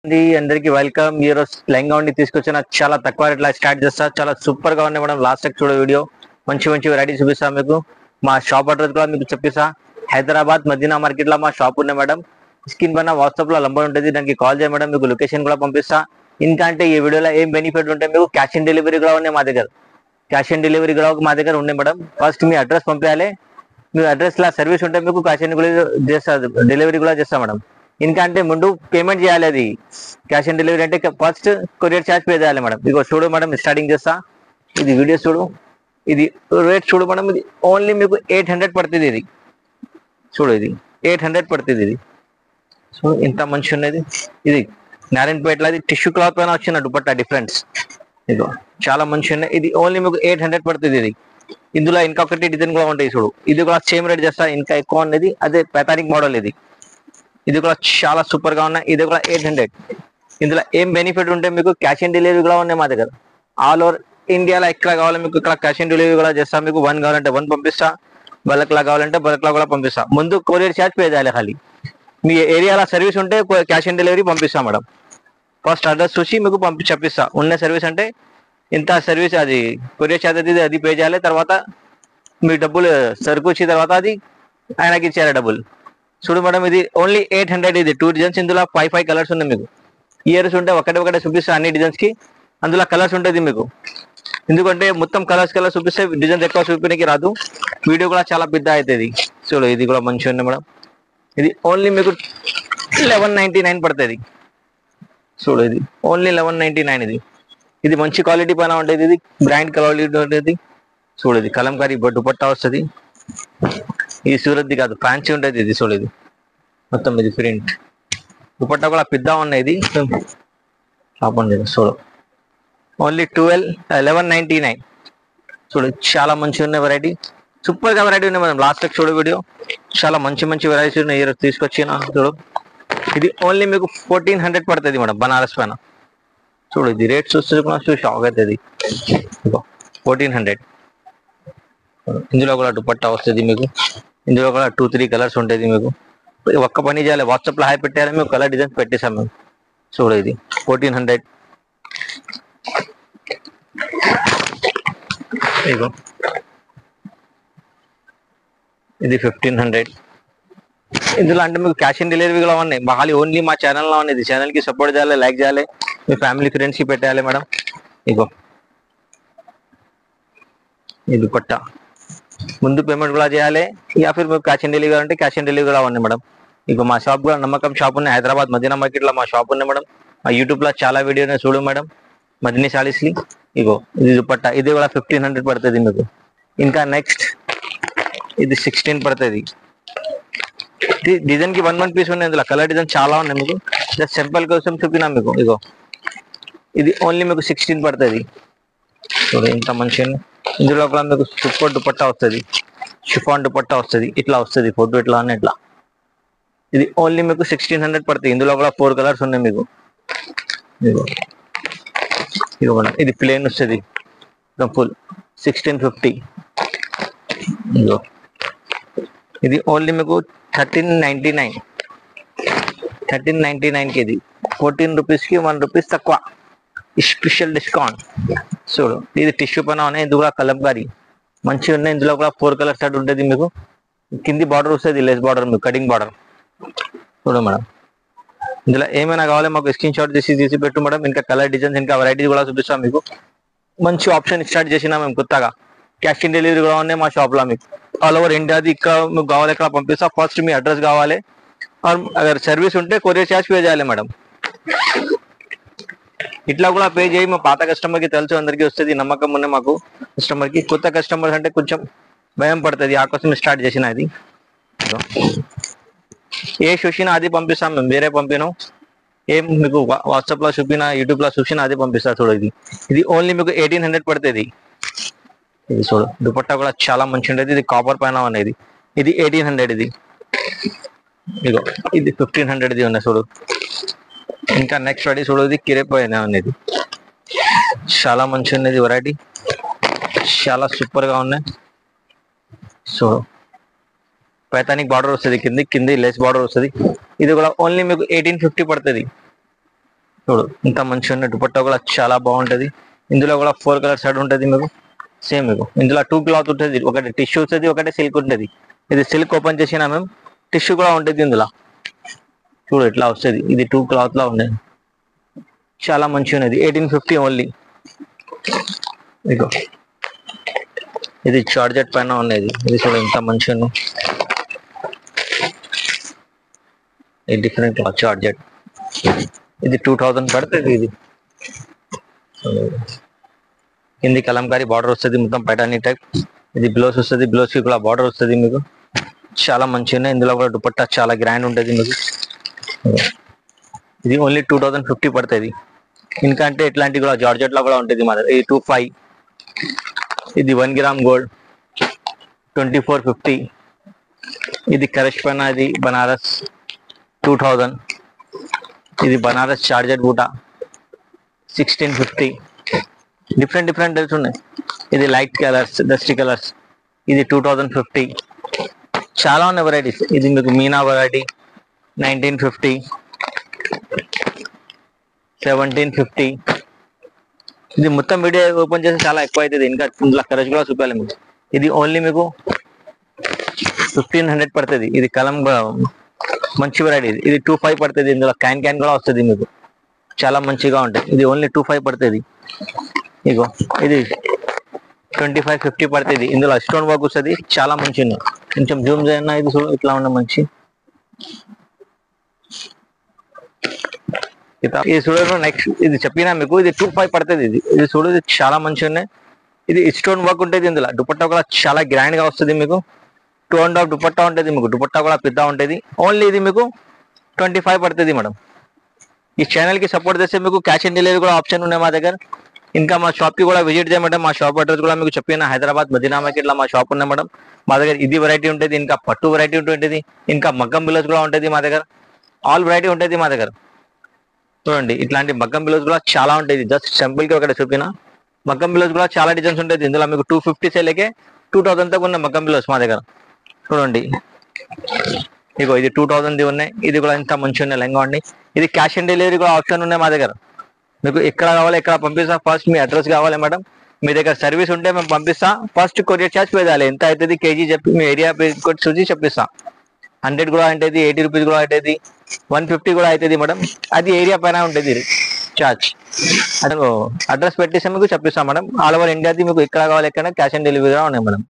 అందరికి వెల్కమ్. ఈ రోజు లెహంగా ఉండి తీసుకొచ్చిన చాలా తక్కువ రేట్ స్టార్ట్ చేస్తా. చాలా సూపర్ గా ఉన్నాయి మేడం. లాస్ట్ టైం చూడ వీడియో మంచి మంచి వెరైటీ చూపిస్తా మీకు. మా షాప్ అడ్రస్ కూడా మీకు చెప్పిస్తా. హైదరాబాద్ మదీనా మార్కెట్ లో మా షాప్ ఉంది మేడం. స్క్రీన్ పైన వాట్సాప్ లో నంబర్ ఉంటుంది, దానికి కాల్ చేయ మేడం. మీకు లొకేషన్ కూడా పంపిస్తా. ఇంకా అంటే ఈ వీడియోలో ఏం బెనిఫిట్ ఉంటే మీకు క్యాష్ ఆన్ డెలివరీ కూడా ఉన్నాయి మా దగ్గర. క్యాష్ ఆన్ డెలివరీ కూడా మా దగ్గర ఉన్నాయి మేడం. ఫస్ట్ మీ అడ్రస్ పంపించాలి. మీ అడ్రస్ లా సర్వీస్ ఉంటే మీకు క్యాష్ ఆన్ డెలివరీ కూడా చేస్తా మేడం. ఇంకా అంటే ముందు పేమెంట్ చేయాలి. అది క్యాష్ ఆన్ డెలివరీ అంటే ఫస్ట్ కొరియర్ ఛార్జ్ పే చేయాలి మేడం. ఇగో చూడు మేడం, స్టార్టింగ్ చేస్తా. ఇది వీడియో చూడు, ఇది రేట్ చూడు మేడం. ఇది ఓన్లీ మీకు 800 పడుతుంది. ఇది చూడు, ఇది 800 పడుతుంది. ఇది చూడు ఇంత మంచి ఉన్నది. ఇది నారాయణపేటలో ఇది టిష్యూ క్లాత్ పైన వచ్చిన దుపట్టా డిఫరెన్స్. ఇదిగో చాలా మంచి ఉన్నాయి. ఇది ఓన్లీ మీకు 800 పడుతుంది. ఇది ఇందులో ఇంకొకటి డిజైన్ కూడా ఉంటాయి చూడు. ఇది కూడా సేమ్ రేట్ చేస్తా. ఇంకా ఎక్కువ ఉన్నది అదే పెతానిక్ మోడల్. ఇది కూడా చాలా సూపర్ గా ఉన్నాయి. ఇది కూడా 800. ఇందులో ఏం బెనిఫిట్ ఉంటే మీకు క్యాష్ ఆన్ డెలివరీ కూడా ఉన్నాయి మా దగ్గర. ఆల్ ఓవర్ ఇండియాలో ఎక్కడ కావాలి మీకు ఇక్కడ క్యాష్ ఆన్ డెలివరీ కూడా చేస్తా. మీకు 1 కావాలంటే 1 పంపిస్తా, బల్క్లా కావాలంటే బల్క్లా కూడా పంపిస్తా. ముందు కొరియర్ ఛార్జ్ పే చేయాలి. ఖాళీ మీ ఏరియాలో సర్వీస్ ఉంటే క్యాష్ ఆన్ డెలివరీ పంపిస్తా మేడం. ఫస్ట్ అడ్రస్ చూసి మీకు చెప్పిస్తా. ఉన్న సర్వీస్ అంటే ఇంత సర్వీస్, అది కొరియర్ ఛార్జ్ అది పే చేయాలి. తర్వాత మీ డబ్బులు సరుకు వచ్చిన తర్వాత అది ఆయనకి ఇచ్చేయాలి డబ్బులు. చూడు మేడం, ఇది ఓన్లీ 800. ఇది 2 డిజైన్స్. ఇందులో 5 కలర్స్ ఉన్నాయి మీకు. ఇయర్స్ ఉంటే ఒకటే చూపిస్తా అన్ని డిజైన్స్ కి. అందులో కలర్స్ ఉంటుంది మీకు. ఎందుకంటే మొత్తం కలర్స్ చూపిస్తే డిజైన్స్ ఎక్కువ చూపించడానికి రాదు. వీడియో కూడా చాలా పెద్ద అవుతుంది. చూడు ఇది కూడా మంచిగా ఉంది మేడం. ఇది ఓన్లీ మీకు 1199 పడుతుంది. చూడు ఇది ఓన్లీ 1199. ఇది మంచి క్వాలిటీ పైన ఉంటుంది. ఇది బ్రాండ్ క్వాలిటీ ఉంటుంది. చూడు ఇది కలంకారీ దుపట్టా వస్తుంది. ఇది సూరత్ది కాదు, ఫ్యాన్సీ ఉంటుంది. ఇది చూడు, ఇది మొత్తం ఇది ప్రింట్ దుపట్టా కూడా పెద్ద ఉన్నాయి. ఇది చూడు ఓన్లీ 1199. చూడు చాలా మంచి ఉన్నాయి వెరైటీ. సూపర్ గా వెరైటీ ఉన్నాయి మేడం. లాస్ట్ చూడు వీడియో చాలా మంచి మంచి వెరైటీస్ ఉన్నాయి. ఈరోజు తీసుకొచ్చిన చూడు. ఇది ఓన్లీ మీకు 1400 పడుతుంది మేడం బనారస్ పైన. చూడు ఇది రేట్ చూస్తే షాక్ అవుతుంది. 1400. ఇందులో కూడా దుపట్టా వస్తుంది మీకు. ఇందులో కూడా 2-3 కలర్స్ ఉంటుంది మీకు. ఒక్క పని చేయాలి, వాట్సాప్ లో హాయ్ పెట్టాలి, మేము కలర్ డిజైన్స్ పెట్టేసాం మేము. చూడు ఇది 1400. ఇది 1500. ఇందులో అంటే మీకు క్యాష్ ఆన్ డెలివరీ కూడా ఉన్నాయి. బాగా ఓన్లీ మా ఛానల్లో ఉన్నాయి. ఛానల్ కి సపోర్ట్ చేయాలి, లైక్ చేయాలి, మీ ఫ్యామిలీ ఫ్రెండ్స్ కి పెట్టాలి మేడం. ఇగో ఇది దుపట్టా ముందు పేమెంట్ కూడా చేయాలి. యా ఫిర్ మీకు క్యాష్ ఆన్ డెలివరీ అంటే క్యాష్ ఆన్ డెలివరీ కూడా ఉన్నాయి మేడం. ఇక మా షాప్ కూడా నమ్మకం షాప్ ఉన్నాయి. హైదరాబాద్ మదీనా మార్కెట్ లో మా షాప్ ఉంది మేడం. మా యూట్యూబ్ లో చాలా వీడియోనే చూడు మేడం. మదినీ సారీస్లీ. ఇగో ఇది దుపట్టా. ఇది కూడా 1500 పడుతుంది మీకు. ఇంకా నెక్స్ట్ ఇది 16 పడుతుంది. ఇది డిజైన్ కి 1 పీస్ ఉన్నాయి. ఇందులో కలర్ డిజైన్ చాలా ఉన్నాయి మీకు. జస్ట్ సింపుల్ కోసం చూపినా మీకు. ఇగో ఇది ఓన్లీ మీకు 16 పడుతుంది. చూడు ఇంత మంచిగా. ఇందులో కూడా మీకు సూపర్ దుపట్టా వస్తుంది, షిఫాన్ దుపట్టా వస్తుంది. ఇట్లా వస్తుంది ఫోటో ఇట్లా అని ఇట్లా. ఇది ఓన్లీ మీకు 1600 పడుతుంది. ఇందులో కూడా 4 కలర్స్ ఉన్నాయి మీకు. ఇది ప్లేన్ వస్తుంది ఫుల్ 1650. ఇది ఓన్లీ మీకు 1399. 1399కి ఇది 14 రూపీస్కి 1 రూపీస్ తక్కువ స్పెషల్ డిస్కౌంట్. చూడు ఇది టిష్యూ పైన ఉన్నాయి. ఇది కూడా కలంకారీ మంచిగా ఉన్నాయి. ఇందులో కూడా 4 కలర్స్ స్టార్ట్ ఉంటుంది మీకు. కింది బార్డర్ వస్తుంది, లెస్ బార్డర్ మీకు, కటింగ్ బార్డర్. చూడు మేడం, ఇందులో ఏమైనా కావాలి మాకు స్క్రీన్ షాట్ తీసి పెట్టు మేడం. ఇంకా కలర్ డిజైన్స్ ఇంకా వెరైటీస్ కూడా చూపిస్తాం మీకు. మంచి ఆప్షన్ స్టార్ట్ చేసినా మేము కొత్తగా. క్యాష్ ఆన్ డెలివరీ కూడా ఉన్నాయి మా షాప్ లో మీకు. ఆల్ ఓవర్ ఇండియాది ఇక్కడ మీకు కావాలి ఎక్కడ పంపిస్తా. ఫస్ట్ మీ అడ్రస్ కావాలి. అగర్ సర్వీస్ ఉంటే కొరియర్ ఛార్జ్ పే చేయాలి మేడం. ఇట్లా కూడా పే చేయి. మా పాత కస్టమర్ కి తెలుసు, అందరికీ వస్తుంది, నమ్మకం ఉన్నాయి మాకు కస్టమర్ కి. కొత్త కస్టమర్స్ అంటే కొంచెం భయం పడుతుంది, ఆ కోసం స్టార్ట్ చేసిన ఇది. ఏ చూసినా అది పంపిస్తాం మేము, వేరే పంపినాం. ఏం మీకు వాట్సాప్ లో చూపినా, యూట్యూబ్ లో చూసినా అది పంపిస్తా. చూడు ఇది ఓన్లీ మీకు 1800 పడుతుంది. ఇది చూడు దుపట్టా కూడా చాలా మంచి ఉంటుంది. ఇది కాపర్ పైన ఉన్నది. ఇది 1800. ఇది ఇగో ఇది 1500 ఉన్నాయి. చూడు ఇంకా నెక్స్ట్ వెరైటీ చూడు. ఇది కిరేపోయినా ఉన్నది. చాలా మంచి ఉన్నది వెరైటీ, చాలా సూపర్ గా ఉన్నాయి. చూడు पैतानिक बॉर्डर वस्तुंदी किंदी लेस बॉर्डर वस्तुंदी इदी कूडा ओनली मीकु 1850 पड़ुतदी చూడు ఇంత మంచిగా ఉన్న దుపట్టా కూడా చాలా బాగుంటది. ఇందులో కూడా 4 కలర్ షర్ట్ ఉంటుంది మీకు. సేమ్ మీకు ఇందులో 2 క్లాత్ ఉంటుంది, ఒకటి టిష్యూ ఉంటుంది, ఒకటి సిల్క్ ఉంటుంది. ఇది సిల్క్ ఓపెన్ చేసినా మేము టిష్యూ కూడా ఉంటుంది ఇందులో. చూడు ఇట్లా వస్తుంది, ఇది 2 క్లాత్ లా ఉన్నది, చాలా మంచిగా ఉన్నది. 1850 ఓన్లీ. ఇగో ఇది జార్జెట్ పైన ఉన్నది, ఇది చూడ ఇంత మంచిగా ఉంది. ఇది డిఫరెంట్ క్లాత్ జార్జెట్, ఇది 2000 పడుతుంది. ఇది కింది కలంకారీ బార్డర్ వస్తుంది, మొత్తం పైటానీ టైప్. ఇది బ్లౌజ్ వస్తుంది, బ్లౌజ్ కి కూడా బార్డర్ వస్తుంది మీకు. చాలా మంచిగా ఉన్నాయి. ఇందులో కూడా దుపట్టా చాలా గ్రాండ్ ఉంటుంది మీకు. ఇది ఓన్లీ 2050 పడుతుంది. ఇంకా అంటే ఇట్లాంటివి కూడా జార్జెట్ లో కూడా ఉంటుంది మా దగ్గర. ఇది 25. ఇది 1 గ్రామ్ గోల్డ్ 2450. ఇది కరెక్ట్ పైన, ఇది బనారస్ 2000. ఇది బనారస్ చార్జెట్ బూటా 1650. డిఫరెంట్ టైప్స్ ఉన్నాయి. ఇది లైట్ కలర్స్, డస్టీ కలర్స్, ఇది 2050. చాలా ఉన్నాయి వెరైటీస్. ఇది మీకు మీనా వెరైటీ 1950, 1750. ఇది మొత్తం వీడియో ఓపెన్ చేసి చాలా ఎక్కువ అవుతుంది, ఇంకా ఇందులో కలర్స్ కూడా చూపాలి మీకు. ఇది ఓన్లీ మీకు 1500 పడుతుంది. ఇది కలం మంచి వెరైటీ. ఇది 25 పడుతుంది. ఇందులో క్యాన్ కూడా వస్తుంది మీకు, చాలా మంచిగా ఉంటుంది. ఇది ఓన్లీ 25 పడుతుంది. ఇగో ఇది 2550 పడుతుంది. ఇందులో స్టోన్ వర్క్ వస్తుంది, చాలా మంచిగా. కొంచెం జూమ్ చేయన్నా, ఇది ఇట్లా ఉన్న మంచి. ఇది చూడండి నెక్స్ట్, ఇది చెప్పినా మీకు, ఇది 25 పడుతుంది. ఇది చూడు, ఇది చాలా మంచిగా ఉన్నాయి. ఇది స్టోన్ వర్క్ ఉంటుంది. ఇందులో దుపట్టా కూడా చాలా గ్రాండ్ గా వస్తుంది మీకు. 2.5 దుపట్టా ఉంటుంది మీకు. దుపట్టా కూడా పెద్ద ఉంటుంది. ఓన్లీ ఇది మీకు 25 పడుతుంది మేడం. ఈ ఛానల్ కి సపోర్ట్ చేస్తే మీకు క్యాష్ ఆన్ డెలివరీ కూడా ఆప్షన్ ఉన్నాయి మా దగ్గర. ఇంకా మా షాప్ కి కూడా విజిట్ చేయమంటే మా షాప్ అడ్రస్ కూడా మీకు చెప్పిన, హైదరాబాద్ మదీనా మార్కెట్ లో మా షాప్ ఉన్నాయి మేడం. మా దగ్గర ఇది వెరైటీ ఉంటుంది, ఇంకా పట్టు వెరైటీ ఉంటుంది, ఇంకా మగ్గం బిల్లోస్ కూడా ఉంటుంది మా దగ్గర. ఆల్ వెరైటీ ఉంటుంది మా దగ్గర. చూడండి ఇట్లాంటి మగ్గం బిల్లోస్ కూడా చాలా ఉంటుంది. జస్ట్ సింపుల్ కి ఒకటి చూపిన. మగ్గం బిల్లోస్ కూడా చాలా డిజైన్స్ ఉంటుంది. ఇందులో మీకు 250 సేలకే 2000 దాకా ఉన్న మగ్గం బిల్లోస్ మా దగ్గర. చూడండి ఇగో ఇది 2000 ఉన్నాయి. ఇది కూడా ఇంత మంచిగా ఉన్నాయి లెంగా అండి. ఇది క్యాష్ ఆన్ డెలివరీ కూడా ఆప్షన్ ఉన్నాయి మా దగ్గర. మీకు ఎక్కడ కావాలి ఎక్కడ పంపిస్తా. ఫస్ట్ మీ అడ్రస్ కావాలి మేడం. మీ దగ్గర సర్వీస్ ఉంటే మేము పంపిస్తా. ఫస్ట్ కొరియర్ ఛార్జ్ పేదాలి, ఎంత అవుతుంది కేజీ చెప్పి మీ ఏరియా కోడ్ చూసి చెప్పిస్తా. 100 కూడా అవుతుంది, 80 రూపీస్ కూడా అవుతుంది, 150 కూడా అవుతుంది మేడం. అది ఏరియా పైన ఉంటుంది ఛార్జ్. అదే అడ్రస్ పెట్టేసి మీకు చెప్పిస్తాం మేడం. ఆల్ ఓవర్ ఇండియాది మీకు ఎక్కడ కావాలి ఎక్కడ క్యాష్ ఆన్ డెలివరీ కూడా ఉన్నాయి మేడం.